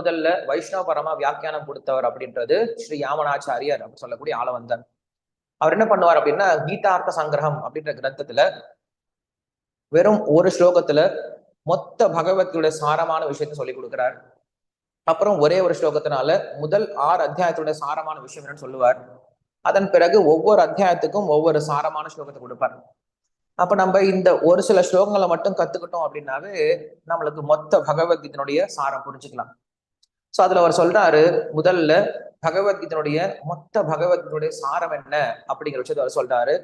முதல்ல வைஷ்ணவ பரமா வியாக்கியானம் கொடுத்தவர் அப்படின்றது ஸ்ரீ யாமனாச்சாரியர் அப்படின்னு சொல்லக்கூடிய ஆள வந்தார். அவர் என்ன பண்ணுவார் அப்படின்னா, கீதார்த்த சங்கிரகம் அப்படின்ற கிரந்தத்துல வெறும் ஒரு ஸ்லோகத்துல மொத்த பகவத்கீதையோட சாரமான விஷயத்த சொல்லி கொடுக்கிறார். அப்புறம் ஒரே ஒரு ஸ்லோகத்தினால முதல் 6 அத்தியாயத்தோட சாரமான விஷயம் என்னன்னு சொல்லுவார். அதன் பிறகு ஒவ்வொரு அத்தியாயத்துக்கும் ஒவ்வொரு சாரமான ஸ்லோகத்தை கொடுப்பார். அப்ப நம்ம இந்த ஒரு சில ஸ்லோகங்களை மட்டும் கத்துக்கிட்டோம் அப்படின்னாவே நம்மளுக்கு மொத்த பகவத்கீதையினுடைய சாரம் புரிஞ்சுக்கலாம். சோ அதுல அவர் சொல்றாரு, முதல்ல பகவத்கீதையினுடைய மொத்த பகவத்கீதையுடைய சாரம் என்ன அப்படிங்கிற விஷயத்த அவர் சொல்றாரு.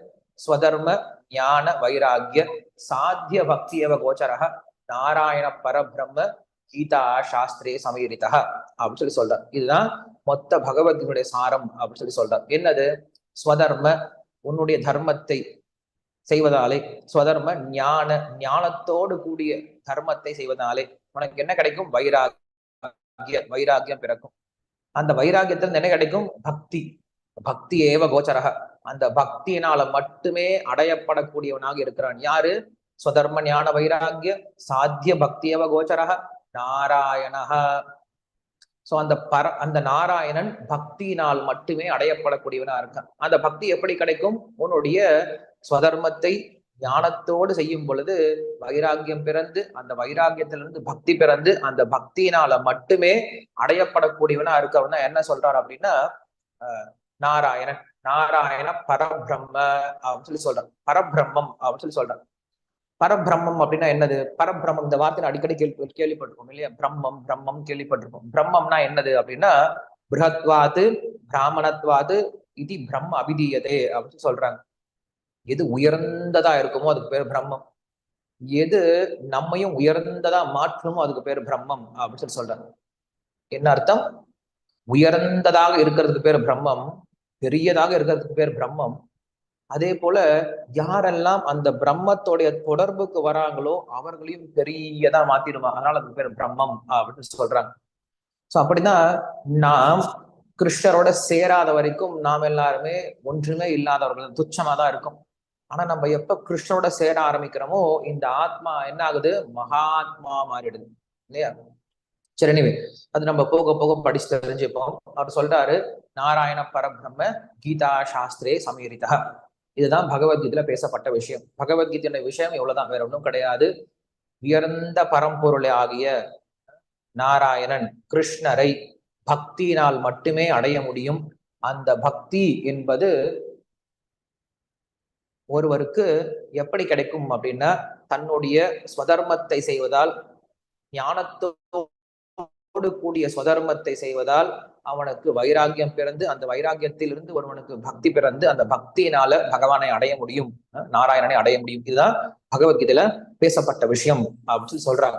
ஸ்வதர்ம ஞான வைராகிய சாத்திய பக்தியவ கோச்சரக நாராயண பரபிரம்ம கீதா சாஸ்திரே சமீரிதா அப்படின்னு சொல்லி சொல்றார். இதுதான் மொத்த பகவத்கீதையுடைய சாரம் அப்படின்னு சொல்லி சொல்றார். என்னது? ஸ்வதர்ம, உன்னுடைய தர்மத்தை செய்வதாலே, ஸ்வதர்ம ஞான, ஞானத்தோடு கூடிய தர்மத்தை செய்வதாலே உனக்கு என்ன கிடைக்கும்? வைராகியம் பிறக்கும். அந்த வைராகியத்தில் என்ன கிடைக்கும்? பக்தி. பக்தி ஏவ கோச்சரக, அந்த பக்தியினால மட்டுமே அடையப்படக்கூடியவனாக இருக்கிறான். யாரு? ஸ்வதர்ம ஞான வைராகிய சாத்திய பக்தி ஏவ கோச்சரக நாராயணஹ. சோ அந்த நாராயணன் பக்தியினால் மட்டுமே அடையப்படக்கூடியவனா இருக்கான். அந்த பக்தி எப்படி கிடைக்கும்? உன்னுடைய ஸ்வதர்மத்தை ஞானத்தோடு செய்யும் பொழுது வைராகியம் பிறந்து, அந்த வைராகியத்திலிருந்து பக்தி பிறந்து, அந்த பக்தியினால மட்டுமே அடையப்படக்கூடியவனா இருக்கவன் தான் என்ன சொல்றாரு அப்படின்னா, நாராயணன், நாராயண பரபிரம்ம அப்படின்னு சொல்லி சொல்றான். பரபிரம்மம் அப்படின்னு சொல்லி சொல்றான். பரபிரம்மம் அப்படின்னா என்னது? பரபிரம்மம் இந்த வார்த்தை அடிக்கடி கேள்விப்பட்டிருப்போம் இல்லையா? பிரம்மம் பிரம்மம் கேள்விப்பட்டிருப்போம். பிரம்மம்னா என்னது அப்படின்னா, பிருஹத்வாது பிராமணத்வாது இது பிரம்ம அபிதீயதே அப்படின்னு சொல்றாங்க. எது உயர்ந்ததா இருக்குமோ அதுக்கு பேர் பிரம்மம். எது நம்மையும் உயர்ந்ததா மாற்றுமோ அதுக்கு பேர் பிரம்மம் அப்படின்னு சொல்லி சொல்றாங்க. என்ன அர்த்தம்? உயர்ந்ததாக இருக்கிறதுக்கு பேர் பிரம்மம், பெரியதாக இருக்கிறதுக்கு பேர் பிரம்மம். அதே போல யாரெல்லாம் அந்த பிரம்மத்தோடைய தொடர்புக்கு வராங்களோ அவர்களையும் பெரியதா மாத்திடுமா, அதனால அதுக்கு பேர் பிரம்மம் அப்படின்னு சொல்றாங்க. சோ அப்படிதான் நாம் கிருஷ்ணரோட சேராத வரைக்கும் நாம் எல்லாருமே ஒன்றுமே இல்லாதவர்கள், துச்சமா தான் இருக்கும். ஆனா நம்ம எப்ப கிருஷ்ணரோட சேர ஆரம்பிக்கிறோமோ இந்த ஆத்மா என்ன ஆகுது? மகாத்மா மாறிடுது இல்லையா? சரி, எனிவே அது நம்ம போக போக படிச்சு தெரிஞ்சுப்போம். அவர் சொல்றாரு, நாராயண பரபிரம்ம கீதா சாஸ்திரே சமீரிதா. இதுதான் பகவத்கீதையில பேசப்பட்ட விஷயம். பகவத்கீதையோட விஷயம் இவ்வளவுதான், வேற ஒன்றும் கிடையாது. உயர்ந்த பரம்பொருளை ஆகிய நாராயணன் கிருஷ்ணரை பக்தியினால் மட்டுமே அடைய முடியும். அந்த பக்தி என்பது ஒருவருக்கு எப்படி கிடைக்கும் அப்படின்னா, தன்னுடைய ஸ்வதர்மத்தை செய்வதால், ஞானத்தோடு கூடிய ஸ்வதர்மத்தை செய்வதால் அவனுக்கு வைராகியம் பிறந்து, அந்த வைராகியத்திலிருந்து ஒருவனுக்கு பக்தி பிறந்து, அந்த பக்தியினால பகவானை அடைய முடியும், நாராயணனை அடைய முடியும். இதுதான் பகவத்கீதையில பேசப்பட்ட விஷயம் அப்படின்னு சொல்றாங்க.